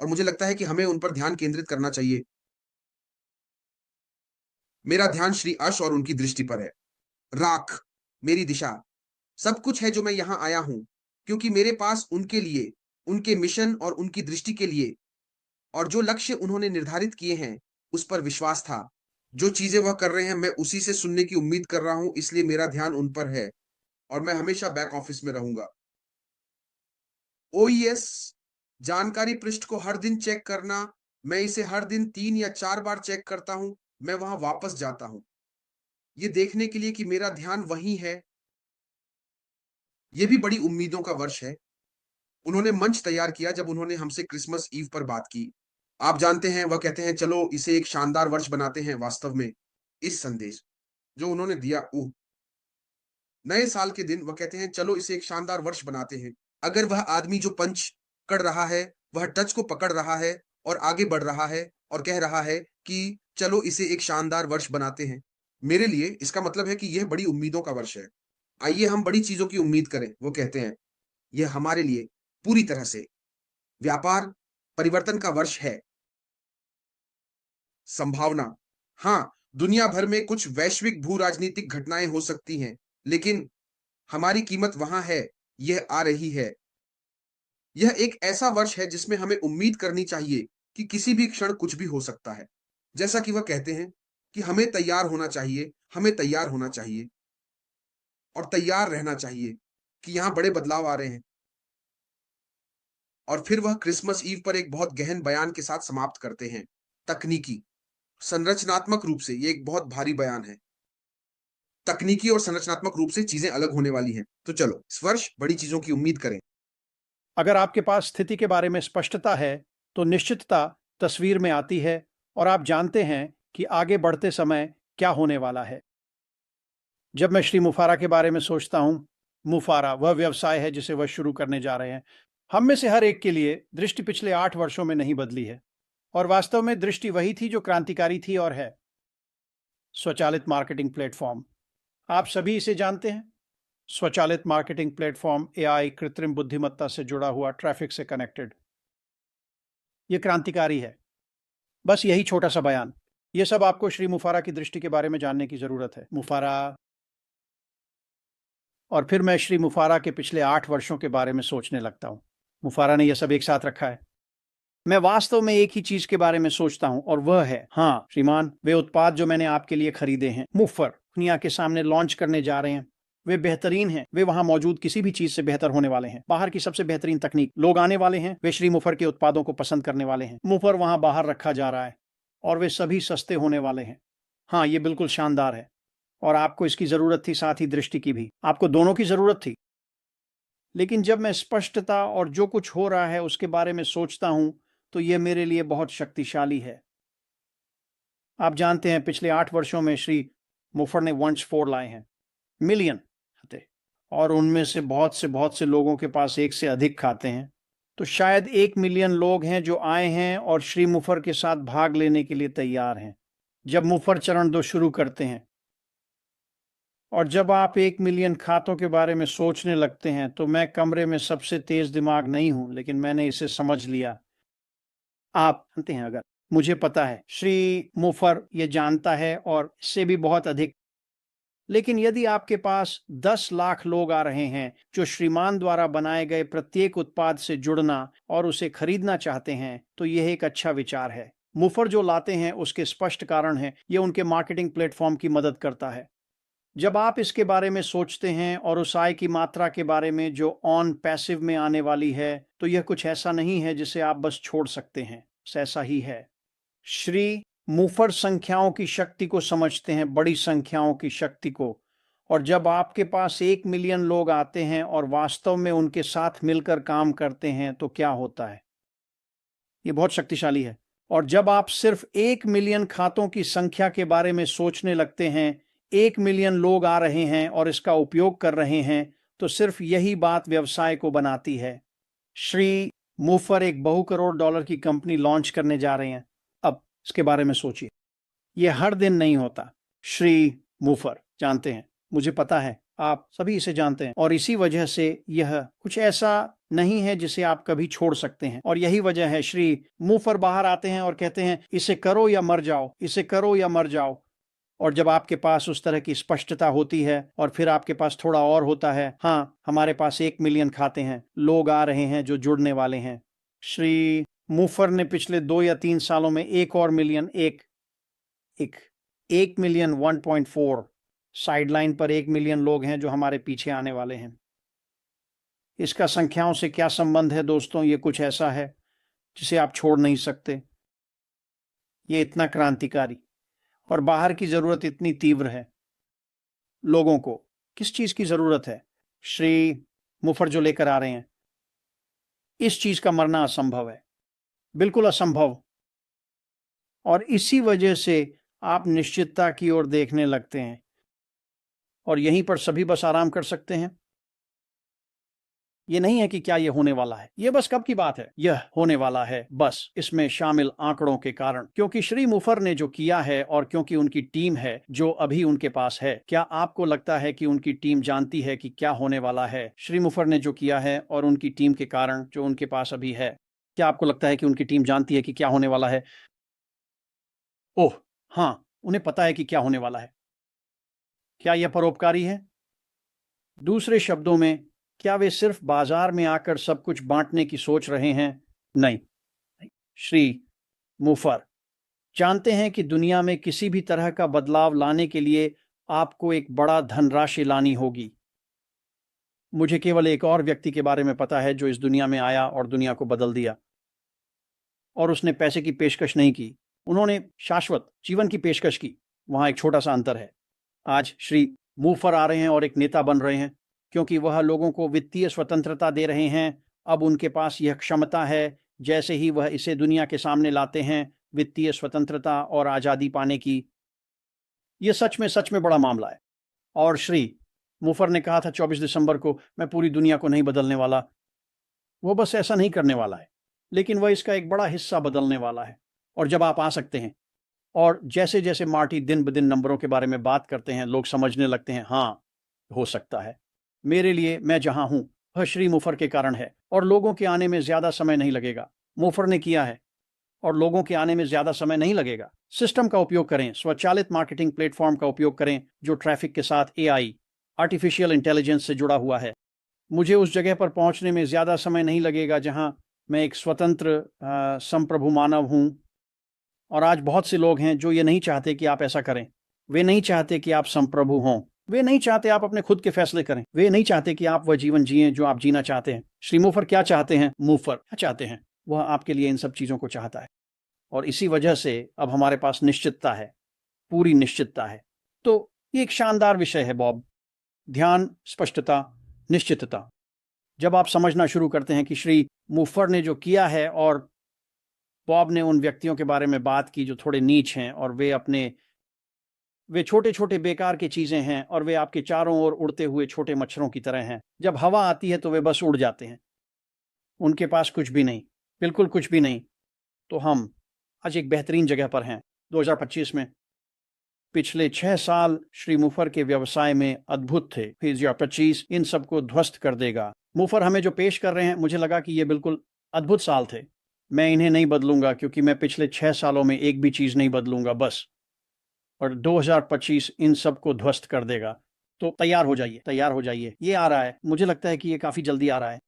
और मुझे लगता है कि हमें उन पर ध्यान केंद्रित करना चाहिए। मेरा ध्यान श्री अश और उनकी दृष्टि पर है। राख, मेरी दिशा, सब कुछ है जो मैं यहाँ आया हूँ, क्योंकि मेरे पास उनके लिए, उनके मिशन और उनकी दृष्टि के लिए और जो लक्ष्य उन्होंने निर्धारित किए हैं, उस पर विश्वास था। जो चीज़ें वह कर रहे हैं, मैं उसी से सुनने की उम्मीद कर रहा हूँ, इसलिए मेरा ध्यान उन पर है और मैं हमेशा बैक ऑफिस में रहूँगा। ओईएस, जानकारी पृष्ठ को हर दिन चेक करना, मैं इसे हर दिन 3 या 4 बार चेक करता हूँ, मैं वहाँ वापस जाता हूँ। ये देखने के लिए कि मेरा ध्यान वहीं है। ये भी बड़ी उम्मीदों का वर्ष है। उन्होंने मंच तैयार किया जब उन्होंने हमसे क्रिसमस ईव पर बात की। आप जानते हैं, वह कहते हैं, चलो इसे एक शानदार वर्ष बनाते हैं। वास्तव में इस संदेश जो उन्होंने दिया, ओह! नए साल के दिन वह कहते हैं, चलो इसे एक शानदार वर्ष बनाते हैं। अगर वह आदमी जो पंच कर रहा है, वह टच को पकड़ रहा है और आगे बढ़ रहा है और कह रहा है कि चलो इसे एक शानदार वर्ष बनाते हैं। मेरे लिए इसका मतलब है कि यह बड़ी उम्मीदों का वर्ष है। आइए हम बड़ी चीज़ों की उम्मीद करें। वो कहते हैं, यह हमारे लिए पूरी तरह से व्यापार परिवर्तन का वर्ष है। संभावना, हाँ, दुनिया भर में कुछ वैश्विक भू-राजनीतिक घटनाएँ हो सकती हैं, लेकिन हमारी कीमत वहाँ है, यह आ रही है। यह एक ऐसा वर्ष है जिसमें हमें उम्मीद करनी चाहिए कि किसी भी क्षण कुछ भी हो सकता है। जैसा कि वह कहते हैं कि हमें तैयार होना चाहिए, हमें तैयार होना चाहिए और तैयार रहना चाहिए कि यहाँ बड़े बदलाव आ रहे हैं। और फिर वह क्रिसमस ईव पर एक बहुत गहन बयान के साथ समाप्त करते हैं। तकनीकी, संरचनात्मक रूप से ये एक बहुत भारी बयान है। तकनीकी और संरचनात्मक रूप से चीजें अलग होने वाली हैं। तो चलो, इस वर्ष बड़ी चीजों की उम्मीद करें। अगर आपके पास स्थिति के बारे में स्पष्टता है तो निश्चितता तस्वीर में आती है और आप जानते हैं कि आगे बढ़ते समय क्या होने वाला है। जब मैं श्री मुफारा के बारे में सोचता हूँ, मुफारा वह व्यवसाय है जिसे वह शुरू करने जा रहे हैं। हम में से हर एक के लिए दृष्टि पिछले 8 वर्षों में नहीं बदली है और वास्तव में दृष्टि वही थी जो क्रांतिकारी थी और है। स्वचालित मार्केटिंग प्लेटफॉर्म, आप सभी इसे जानते हैं। स्वचालित मार्केटिंग प्लेटफॉर्म एआई, कृत्रिम बुद्धिमत्ता से जुड़ा हुआ, ट्रैफिक से कनेक्टेड। यह क्रांतिकारी है। बस यही छोटा सा बयान। यह सब आपको श्री मुफारा की दृष्टि के बारे में जानने की जरूरत है। मुफारा, और फिर मैं श्री मुफारा के पिछले 8 वर्षों के बारे में सोचने लगता हूँ। मुफारा ने यह सब एक साथ रखा है। मैं वास्तव में एक ही चीज के बारे में सोचता हूँ और वह है, हाँ श्रीमान, वे उत्पाद जो मैंने आपके लिए खरीदे हैं, मुफर दुनिया के सामने लॉन्च करने जा रहे हैं। वे बेहतरीन हैं। वे वहां मौजूद किसी भी चीज से बेहतर होने वाले हैं। बाहर की सबसे बेहतरीन तकनीक, लोग आने वाले हैं, वे श्री मुफर के उत्पादों को पसंद करने वाले हैं। मुफर वहां बाहर रखा जा रहा है और वे सभी सस्ते होने वाले हैं। हाँ, ये बिल्कुल शानदार है और आपको इसकी जरूरत थी, साथ ही दृष्टि की भी। आपको दोनों की जरूरत थी। लेकिन जब मैं स्पष्टता और जो कुछ हो रहा है उसके बारे में सोचता हूं तो यह मेरे लिए बहुत शक्तिशाली है। आप जानते हैं, पिछले 8 वर्षों में श्री मुफर ने वंश 4 लाए हैं, मिलियन खाते, और उनमें से बहुत से लोगों के पास एक से अधिक खाते हैं। तो शायद 1 मिलियन लोग हैं जो आए हैं और श्री मुफर के साथ भाग लेने के लिए तैयार हैं जब मुफर चरण 2 शुरू करते हैं। और जब आप 1 मिलियन खातों के बारे में सोचने लगते हैं तो मैं कमरे में सबसे तेज दिमाग नहीं हूं, लेकिन मैंने इसे समझ लिया। आप जानते हैं, अगर मुझे पता है श्री मुफर ये जानता है और इससे भी बहुत अधिक। लेकिन यदि आपके पास 10 लाख लोग आ रहे हैं जो श्रीमान द्वारा बनाए गए प्रत्येक उत्पाद से जुड़ना और उसे खरीदना चाहते हैं, तो यह एक अच्छा विचार है। मुफर जो लाते हैं उसके स्पष्ट कारण है, यह उनके मार्केटिंग प्लेटफॉर्म की मदद करता है। जब आप इसके बारे में सोचते हैं और उस आय की मात्रा के बारे में जो ऑन पैसिव में आने वाली है, तो यह कुछ ऐसा नहीं है जिसे आप बस छोड़ सकते हैं। ऐसा ही है। श्री मुफर संख्याओं की शक्ति को समझते हैं, बड़ी संख्याओं की शक्ति को। और जब आपके पास 1 मिलियन लोग आते हैं और वास्तव में उनके साथ मिलकर काम करते हैं तो क्या होता है? यह बहुत शक्तिशाली है। और जब आप सिर्फ 1 मिलियन खातों की संख्या के बारे में सोचने लगते हैं, 1 मिलियन लोग आ रहे हैं और इसका उपयोग कर रहे हैं, तो सिर्फ यही बात व्यवसाय को बनाती है। श्री मुफर एक बहु करोड़ डॉलर की कंपनी लॉन्च करने जा रहे हैं। अब इसके बारे में सोचिए। यह हर दिन नहीं होता। श्री मुफर जानते हैं, मुझे पता है आप सभी इसे जानते हैं और इसी वजह से यह कुछ ऐसा नहीं है जिसे आप कभी छोड़ सकते हैं। और यही वजह है श्री मुफर बाहर आते हैं और कहते हैं इसे करो या मर जाओ, इसे करो या मर जाओ। और जब आपके पास उस तरह की स्पष्टता होती है और फिर आपके पास थोड़ा और होता है, हाँ हमारे पास 1 मिलियन खाते हैं, लोग आ रहे हैं जो जुड़ने वाले हैं। श्री मुफर ने पिछले 2 या 3 सालों में एक और मिलियन, एक 1 मिलियन 1.4 साइडलाइन पर 1 मिलियन लोग हैं जो हमारे पीछे आने वाले हैं। इसका संख्याओं से क्या संबंध है दोस्तों? ये कुछ ऐसा है जिसे आप छोड़ नहीं सकते। ये इतना क्रांतिकारी और बाहर की जरूरत इतनी तीव्र है। लोगों को किस चीज की जरूरत है? श्री मुफर जो लेकर आ रहे हैं, इस चीज का मरना असंभव है, बिल्कुल असंभव। और इसी वजह से आप निश्चितता की ओर देखने लगते हैं और यहीं पर सभी बस आराम कर सकते हैं। ये नहीं है कि क्या ये होने वाला है, ये बस कब की बात है, यह होने वाला है बस इसमें शामिल आंकड़ों के कारण। क्योंकि श्री मुफर ने जो किया है और क्योंकि उनकी टीम है जो अभी उनके पास है, क्या आपको लगता है कि उनकी टीम जानती है कि क्या होने वाला है? श्री मुफर ने जो किया है और उनकी टीम के कारण जो उनके पास अभी है, क्या आपको लगता है कि उनकी टीम जानती है कि क्या होने वाला है? ओह हाँ, उन्हें पता है कि क्या होने वाला है। क्या यह परोपकारी है? दूसरे शब्दों में, क्या वे सिर्फ बाजार में आकर सब कुछ बांटने की सोच रहे हैं? नहीं। श्री मुफर जानते हैं कि दुनिया में किसी भी तरह का बदलाव लाने के लिए आपको एक बड़ा धनराशि लानी होगी। मुझे केवल एक और व्यक्ति के बारे में पता है जो इस दुनिया में आया और दुनिया को बदल दिया, और उसने पैसे की पेशकश नहीं की, उन्होंने शाश्वत जीवन की पेशकश की। वहां एक छोटा सा अंतर है। आज श्री मुफर आ रहे हैं और एक नेता बन रहे हैं क्योंकि वह लोगों को वित्तीय स्वतंत्रता दे रहे हैं। अब उनके पास यह क्षमता है, जैसे ही वह इसे दुनिया के सामने लाते हैं, वित्तीय स्वतंत्रता और आज़ादी पाने की। यह सच में बड़ा मामला है। और श्री मुफर ने कहा था 24 दिसंबर को, मैं पूरी दुनिया को नहीं बदलने वाला। वो बस ऐसा नहीं करने वाला है, लेकिन वह इसका एक बड़ा हिस्सा बदलने वाला है। और जब आप आ सकते हैं और जैसे जैसे मार्टी दिन ब दिन नंबरों के बारे में बात करते हैं, लोग समझने लगते हैं हाँ हो सकता है। मेरे लिए मैं जहां हूं वह श्री मुफर के कारण है और लोगों के आने में ज्यादा समय नहीं लगेगा। मुफर ने किया है और लोगों के आने में ज्यादा समय नहीं लगेगा। सिस्टम का उपयोग करें, स्वचालित मार्केटिंग प्लेटफॉर्म का उपयोग करें जो ट्रैफिक के साथ एआई, आर्टिफिशियल इंटेलिजेंस से जुड़ा हुआ है। मुझे उस जगह पर पहुंचने में ज्यादा समय नहीं लगेगा जहां मैं एक स्वतंत्र संप्रभु मानव हूं। और आज बहुत से लोग हैं जो ये नहीं चाहते कि आप ऐसा करें। वे नहीं चाहते कि आप संप्रभु हों, वे नहीं चाहते आप अपने खुद के फैसले करें, वे नहीं चाहते कि आप वह जीवन जिएं जो आप जीना चाहते हैं। श्री मुफर क्या चाहते हैं? मुफर क्या चाहते हैं? वह आपके लिए इन सब चीजों को चाहता है और इसी वजह से अब हमारे पास निश्चितता है, पूरी निश्चितता है। तो ये एक शानदार विषय है बॉब, ध्यान, स्पष्टता, निश्चितता। जब आप समझना शुरू करते हैं कि श्री मुफर ने जो किया है और बॉब ने उन व्यक्तियों के बारे में बात की जो थोड़े नीच हैं और वे छोटे छोटे बेकार की चीजें हैं और वे आपके चारों ओर उड़ते हुए छोटे मच्छरों की तरह हैं। जब हवा आती है तो वे बस उड़ जाते हैं, उनके पास कुछ भी नहीं, बिल्कुल कुछ भी नहीं। तो हम आज एक बेहतरीन जगह पर हैं 2025 में। पिछले 6 साल श्री मुफर के व्यवसाय में अद्भुत थे। 2025 इन सबको ध्वस्त कर देगा। मुफर हमें जो पेश कर रहे हैं, मुझे लगा कि ये बिल्कुल अद्भुत साल थे। मैं इन्हें नहीं बदलूंगा क्योंकि मैं पिछले 6 सालों में एक भी चीज नहीं बदलूंगा बस। और 2025 इन सब को ध्वस्त कर देगा। तो तैयार हो जाइए, तैयार हो जाइए। ये आ रहा है, मुझे लगता है कि ये काफी जल्दी आ रहा है।